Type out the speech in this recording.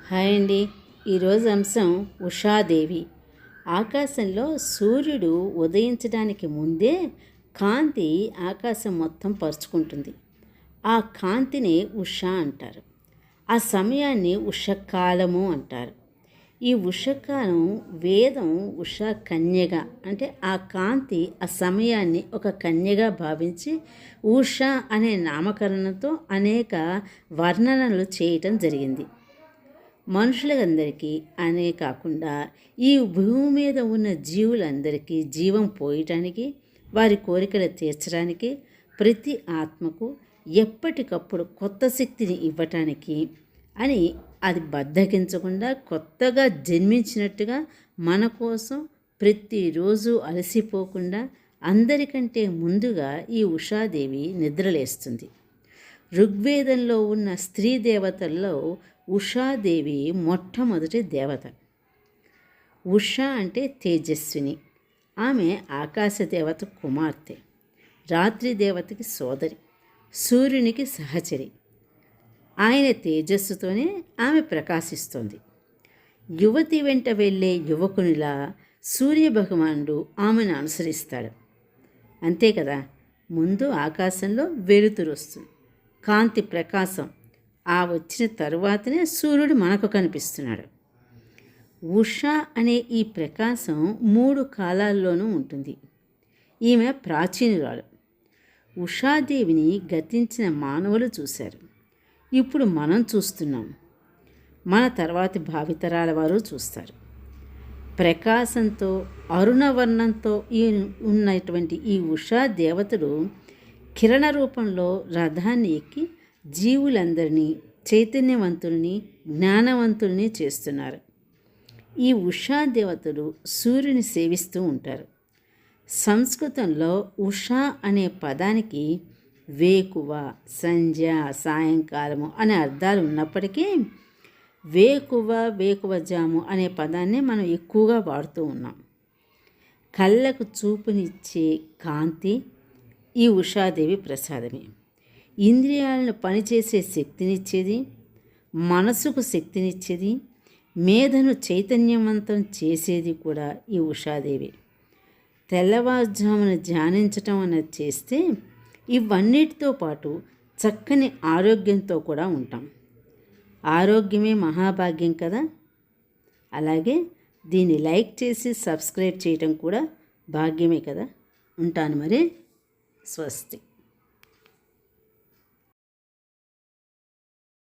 Hi అండి. ఈరోజు అంశం ఉషాదేవి. ఆకాశంలో సూర్యుడు ఉదయించడానికి ముందే కాంతి ఆకాశం మొత్తం పరుచుకుంటుంది. ఆ కాంతిని ఉష అంటారు. ఆ సమయాన్ని ఉషకాలము అంటారు. ఈ ఉషకాలం వేదం ఉష కన్యగా, అంటే ఆ కాంతి ఆ సమయాన్ని ఒక కన్యగా భావించి ఉష అనే నామకరణంతో అనేక వర్ణనలు చేయటం జరిగింది. మనుషులందరికీ అనే కాకుండా ఈ భూమి మీద ఉన్న జీవులందరికీ జీవం పోయటానికి, వారి కోరికలు తీర్చడానికి, ప్రతి ఆత్మకు ఎప్పటికప్పుడు కొత్త శక్తిని ఇవ్వటానికి అని, అది బద్దకించకుండా కొత్తగా జన్మించినట్టుగా మన కోసం ప్రతిరోజు అలసిపోకుండా అందరికంటే ముందుగా ఈ ఉషాదేవి నిద్రలేస్తుంది. ఋగ్వేదంలో ఉన్న స్త్రీ దేవతల్లో ఉషాదేవి మొట్టమొదటి దేవత. ఉష అంటే తేజస్విని. ఆమె ఆకాశ దేవత కుమార్తె, రాత్రి దేవతకి సోదరి, సూర్యునికి సహచరి. ఆయన తేజస్సుతోనే ఆమె ప్రకాశిస్తోంది. యువతి వెంట వెళ్ళే యువకునిలా సూర్యభగవానుడు ఆమెను అనుసరిస్తాడు. అంతే కదా, ముందు ఆకాశంలో వెలుతురు వస్తుంది, కాంతి ప్రకాశం. ఆ వచ్చిన తరువాతనే సూర్యుడు మనకు కనిపిస్తున్నాడు. ఉష అనే ఈ ప్రకాశం 3 కాలాల్లోనూ ఉంటుంది. ఈమె ప్రాచీనురాలు. ఉషాదేవిని గతించిన మానవులు చూశారు. ఇప్పుడు మనం చూస్తున్నాం. మన తర్వాతి భావితరాల వారు చూస్తారు. ప్రకాశంతో అరుణవర్ణంతో ఉన్నటువంటి ఈ ఉషా దేవతలు కిరణ రూపంలో రథాన్ని ఎక్కి జీవులందరినీ చైతన్యవంతుల్ని, జ్ఞానవంతుల్ని చేస్తున్నారు. ఈ ఉషా దేవతలు సూర్యుని సేవిస్తూ ఉంటారు. సంస్కృతంలో ఉషా అనే పదానికి వేకువ, సంధ్య, సాయంకాలము అనే అర్థాలు ఉన్నప్పటికీ వేకువ, వేకువజాము అనే పదాన్ని మనం ఎక్కువగా వాడుతూ ఉన్నాం. కళ్ళకు చూపునిచ్చే కాంతి ఈ ఉషాదేవి ప్రసాదమే. ఇంద్రియాలను పనిచేసే శక్తినిచ్చేది, మనసుకు శక్తినిచ్చేది, మేధను చైతన్యవంతం చేసేది కూడా ఈ ఉషాదేవి. తెల్లవారుజామున ధ్యానించటం అన్నది చేస్తే ఇవన్నిటితో పాటు చక్కని ఆరోగ్యంతో కూడా ఉంటాం. ఆరోగ్యమే మహాభాగ్యం కదా. అలాగే దీన్ని లైక్ చేసి సబ్స్క్రైబ్ చేయటం కూడా భాగ్యమే కదా. ఉంటాను మరి. స్వస్తి.